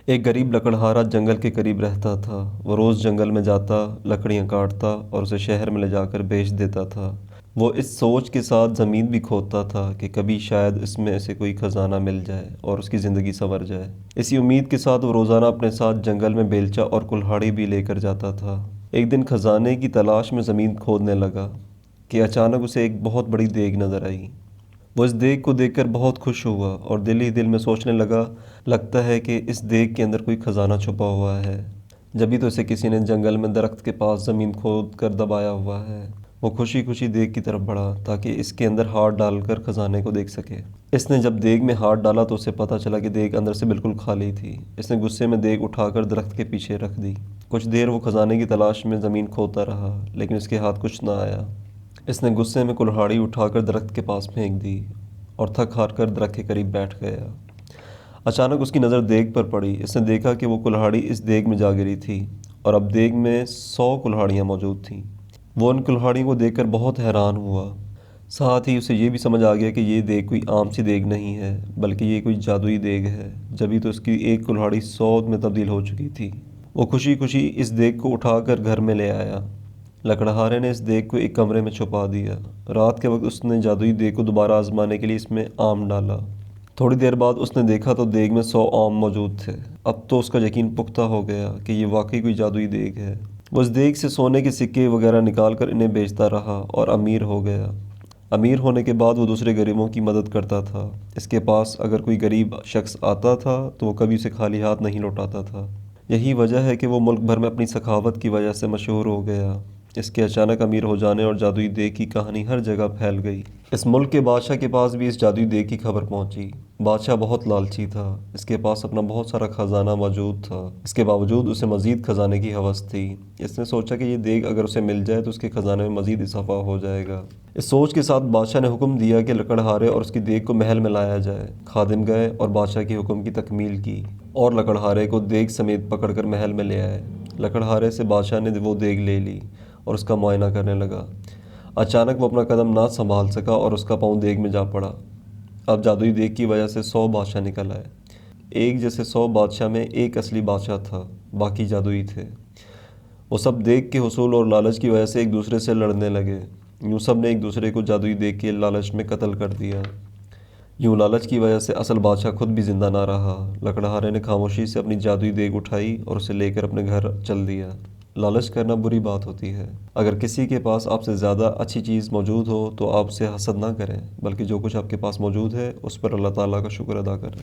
एक गरीब लकड़हारा जंगल के करीब रहता था। वो रोज़ जंगल में जाता, लकड़ियाँ काटता और उसे शहर में ले जाकर बेच देता था। वो इस सोच के साथ ज़मीन भी खोदता था कि कभी शायद इसमें से कोई ख़जाना मिल जाए और उसकी ज़िंदगी संवर जाए। इसी उम्मीद के साथ वो रोज़ाना अपने साथ जंगल में बेलचा और कुल्हाड़ी भी लेकर जाता था। एक दिन खजाने की तलाश में ज़मीन खोदने लगा कि अचानक उसे एक बहुत बड़ी देग नज़र आई। वो इस देग को देखकर बहुत खुश हुआ और दिल ही दिल में सोचने लगा, लगता है कि इस देग के अंदर कोई खजाना छुपा हुआ है। जभी तो इसे किसी ने जंगल में दरख्त के पास ज़मीन खोद कर दबाया हुआ है। वो खुशी खुशी देग की तरफ बढ़ा ताकि इसके अंदर हाथ डालकर खजाने को देख सके। इसने जब देग में हाथ डाला तो उसे पता चला कि देग अंदर से बिल्कुल खाली थी। इसने गुस्से में देग उठाकर दरख्त के पीछे रख दी। कुछ देर वो खजाने की तलाश में ज़मीन खोदता रहा, लेकिन उसके हाथ कुछ ना आया। इसने गुस्से में कुल्हाड़ी उठाकर दरख्त के पास फेंक दी और थक हार कर दरख्त के करीब बैठ गया। अचानक उसकी नज़र देग पर पड़ी। इसने देखा कि वो कुल्हाड़ी इस देग में जा गिरी थी और अब देग में 100 कुल्हाड़ियाँ मौजूद थीं। वो उन कुल्हाड़ियों को देखकर बहुत हैरान हुआ। साथ ही उसे ये भी समझ आ गया कि ये देग कोई आम सी देग नहीं है, बल्कि ये कोई जादुई देग है। जभी तो उसकी एक कुल्हाड़ी 100 में तब्दील हो चुकी थी। वो खुशी खुशी इस देग को उठाकर घर में ले आया। लकड़हारे ने इस देग को एक कमरे में छुपा दिया। रात के वक्त उसने जादुई देग को दोबारा आजमाने के लिए इसमें आम डाला। थोड़ी देर बाद उसने देखा तो देग में 100 आम मौजूद थे। अब तो उसका यकीन पुख्ता हो गया कि ये वाकई कोई जादुई देग है। वो उस देग से सोने के सिक्के वगैरह निकाल कर इन्हें बेचता रहा और अमीर हो गया। अमीर होने के बाद वो दूसरे गरीबों की मदद करता था। इसके पास अगर कोई गरीब शख्स आता था तो वो कभी उसे खाली हाथ नहीं लौटाता था। यही वजह है कि वो मुल्क भर में अपनी सखावत की वजह से मशहूर हो गया। इसके अचानक अमीर हो जाने और जादुई देग की कहानी हर जगह फैल गई। इस मुल्क के बादशाह के पास भी इस जादुई देग की खबर पहुंची। बादशाह बहुत लालची था। इसके पास अपना बहुत सारा खजाना मौजूद था। इसके बावजूद उसे मज़ीद खजाने की हवस थी। इसने सोचा कि ये देग अगर उसे मिल जाए तो उसके खजाने में मज़ीद इजाफा हो जाएगा। इस सोच के साथ बादशाह ने हुक्म दिया कि लकड़हारे और उसकी देग को महल में लाया जाए। खादिम गए और बादशाह के हुक्म की तकमील की और लकड़हारे को देग समेत पकड़कर महल में ले आए। लकड़हारे से बादशाह ने वो देग ले ली और उसका मुआयना करने लगा। अचानक वो अपना कदम ना संभाल सका और उसका पाँव देग में जा पड़ा। अब जादुई देग की वजह से 100 बादशाह निकल आए। एक जैसे 100 बादशाह में एक असली बादशाह था, बाकी जादुई थे। वो सब देग के हुसूल और लालच की वजह से एक दूसरे से लड़ने लगे। यूँ सब ने एक दूसरे को जादुई देग के लालच में कत्ल कर दिया। यूँ लालच की वजह से असल बादशाह खुद भी जिंदा ना रहा। लकड़हारे ने खामोशी से अपनी जादुई देग उठाई और उसे लेकर अपने घर चल दिया। लालच करना बुरी बात होती है। अगर किसी के पास आपसे ज़्यादा अच्छी चीज़ मौजूद हो तो आप उसे हसद ना करें, बल्कि जो कुछ आपके पास मौजूद है उस पर अल्लाह ताला का शुक्र अदा करें।